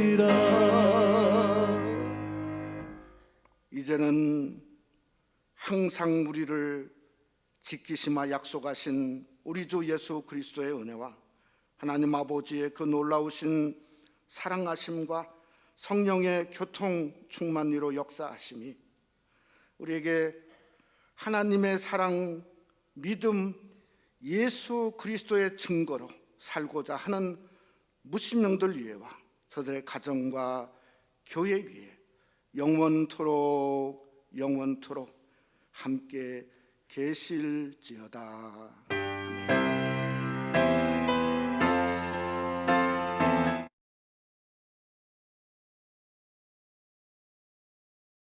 지키리라. 이제는 항상 우리를 지키시마 약속하신 우리 주 예수 그리스도의 은혜와 하나님 아버지의 그 놀라우신 사랑하심과 성령의 교통 충만리로 역사하심이 우리에게 하나님의 사랑, 믿음, 예수 그리스도의 증거로 살고자 하는 무신명들 위에와 저들의 가정과 교회 위에 영원토록 함께 계실지어다.